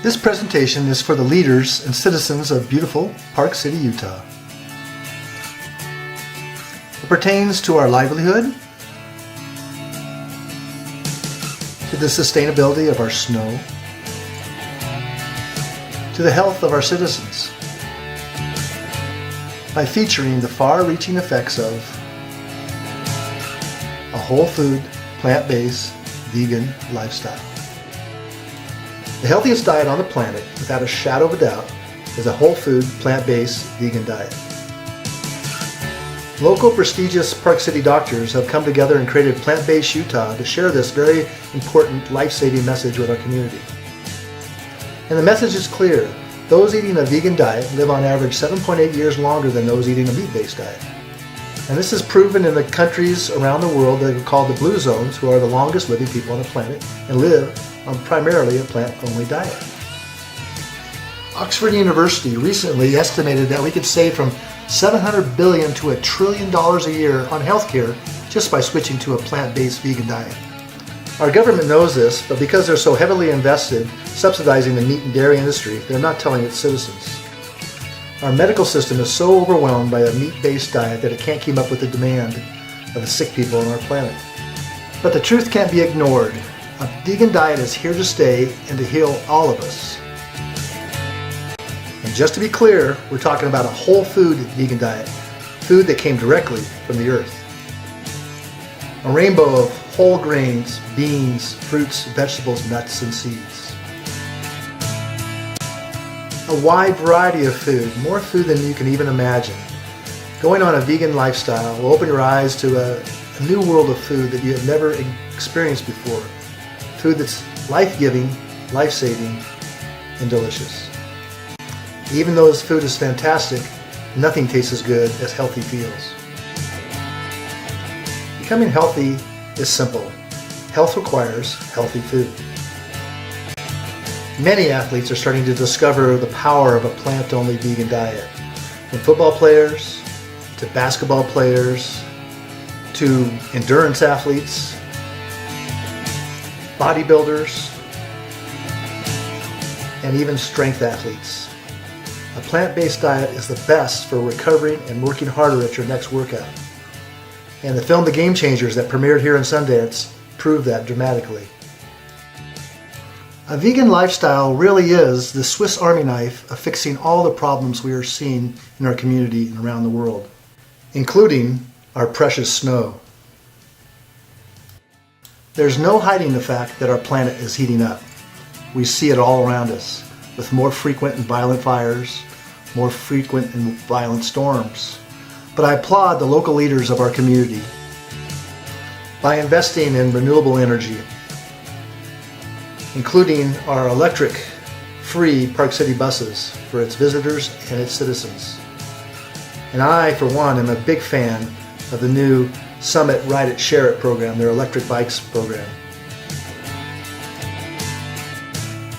This presentation is for the leaders and citizens of beautiful Park City, Utah. It pertains to our livelihood, to the sustainability of our snow, to the health of our citizens, by featuring the far-reaching effects of a whole food, plant-based, vegan lifestyle. The healthiest diet on the planet, without a shadow of a doubt, is a whole food, plant-based, vegan diet. Local prestigious Park City doctors have come together and created PlantBased Utah to share this very important life-saving message with our community. And the message is clear. Those eating a vegan diet live on average 7.8 years longer than those eating a meat-based diet. And this is proven in the countries around the world that are called the Blue Zones, who are the longest living people on the planet and live on primarily a plant-only diet. Oxford University recently estimated that we could save from $700 billion to $1 trillion a year on healthcare just by switching to a plant-based vegan diet. Our government knows this, but because they're so heavily invested subsidizing the meat and dairy industry, they're not telling its citizens. Our medical system is so overwhelmed by a meat-based diet that it can't keep up with the demand of the sick people on our planet. But the truth can't be ignored. A vegan diet is here to stay and to heal all of us. And just to be clear, we're talking about a whole food vegan diet, food that came directly from the earth. A rainbow of whole grains, beans, fruits, vegetables, nuts, and seeds. A wide variety of food, more food than you can even imagine. Going on a vegan lifestyle will open your eyes to a new world of food that you have never experienced before. Food that's life-giving, life-saving, and delicious. Even though this food is fantastic, nothing tastes as good as healthy feels. Becoming healthy is simple. Health requires healthy food. Many athletes are starting to discover the power of a plant-only vegan diet. From football players, to basketball players, to endurance athletes, bodybuilders, and even strength athletes. A plant-based diet is the best for recovering and working harder at your next workout. And the film The Game Changers that premiered here in Sundance proved that dramatically. A vegan lifestyle really is the Swiss Army knife of fixing all the problems we are seeing in our community and around the world, including our precious snow. There's no hiding the fact that our planet is heating up. We see it all around us, with more frequent and violent fires, more frequent and violent storms. But I applaud the local leaders of our community by investing in renewable energy, including our electric-free Park City buses for its visitors and its citizens. And I, for one, am a big fan of the new Summit Ride It Share It program, their electric bikes program.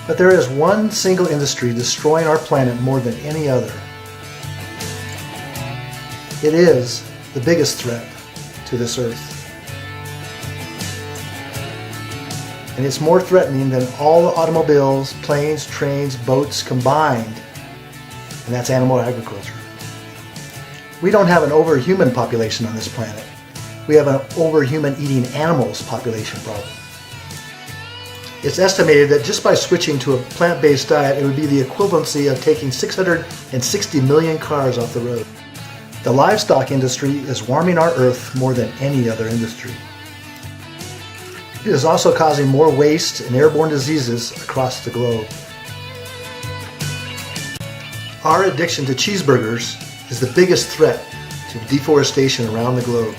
But there is one single industry destroying our planet more than any other. It is the biggest threat to this earth. And it's more threatening than all the automobiles, planes, trains, boats combined, and that's animal agriculture. We don't have an overhuman population on this planet. We have an overhuman eating animals population problem. It's estimated that just by switching to a plant-based diet, it would be the equivalency of taking 660 million cars off the road. The livestock industry is warming our earth more than any other industry. It is also causing more waste and airborne diseases across the globe. Our addiction to cheeseburgers is the biggest threat to deforestation around the globe.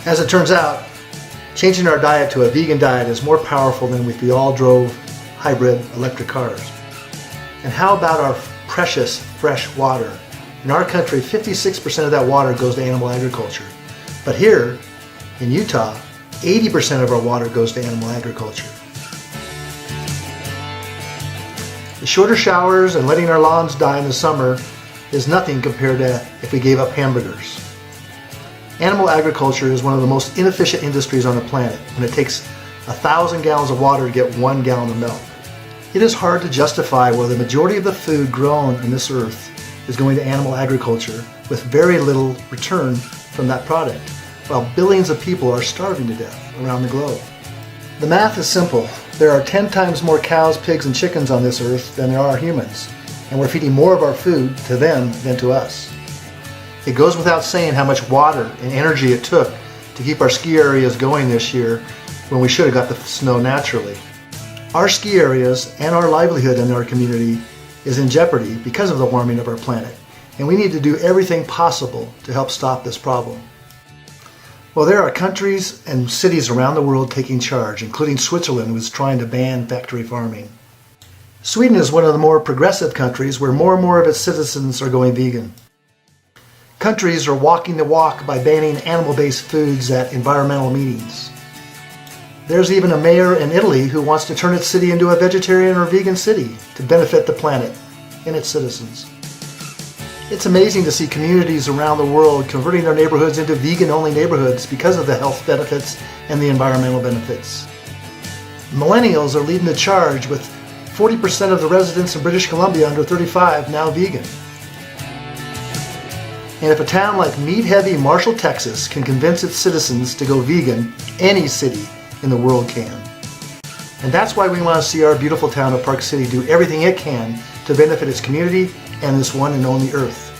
As it turns out, changing our diet to a vegan diet is more powerful than if we all drove hybrid electric cars. And how about our precious fresh water? In our country, 56% of that water goes to animal agriculture. But here, in Utah, 80% of our water goes to animal agriculture. The shorter showers and letting our lawns die in the summer is nothing compared to if we gave up hamburgers. Animal agriculture is one of the most inefficient industries on the planet when it takes 1,000 gallons of water to get 1 gallon of milk. It is hard to justify where the majority of the food grown on this earth is going to animal agriculture with very little return from that product, while billions of people are starving to death around the globe. The math is simple. There are 10 times more cows, pigs, and chickens on this earth than there are humans, and we're feeding more of our food to them than to us. It goes without saying how much water and energy it took to keep our ski areas going this year when we should have got the snow naturally. Our ski areas and our livelihood in our community is in jeopardy because of the warming of our planet, and we need to do everything possible to help stop this problem. Well, there are countries and cities around the world taking charge, including Switzerland, who is trying to ban factory farming. Sweden is one of the more progressive countries where more and more of its citizens are going vegan. Countries are walking the walk by banning animal-based foods at environmental meetings. There's even a mayor in Italy who wants to turn its city into a vegetarian or vegan city to benefit the planet and its citizens. It's amazing to see communities around the world converting their neighborhoods into vegan-only neighborhoods because of the health benefits and the environmental benefits. Millennials are leading the charge, with 40% of the residents in British Columbia under 35 now vegan. And if a town like meat-heavy Marshall, Texas can convince its citizens to go vegan, any city in the world can. And that's why we want to see our beautiful town of Park City do everything it can to benefit its community and this one and only earth.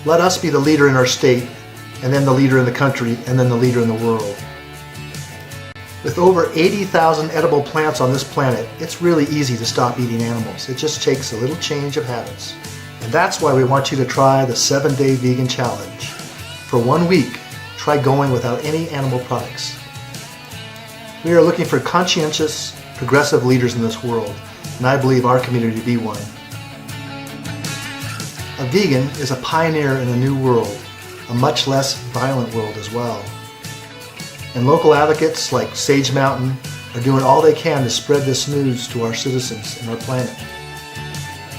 Let us be the leader in our state, and then the leader in the country, and then the leader in the world. With over 80,000 edible plants on this planet, it's really easy to stop eating animals. It just takes a little change of habits. And that's why we want you to try the 7-Day Vegan Challenge. For 1 week, try going without any animal products. We are looking for conscientious, progressive leaders in this world, and I believe our community to be one. A vegan is a pioneer in a new world, a much less violent world as well. And local advocates like Sage Mountain are doing all they can to spread this news to our citizens and our planet.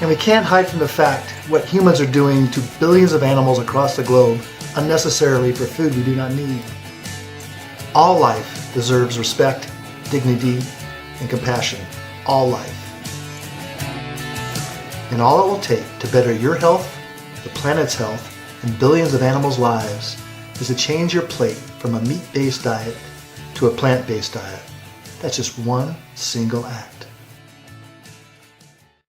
And we can't hide from the fact what humans are doing to billions of animals across the globe unnecessarily for food we do not need. All life deserves respect, dignity, and compassion. All life. And all it will take to better your health, the planet's health, and billions of animals' lives is to change your plate from a meat-based diet to a plant-based diet. That's just one single act.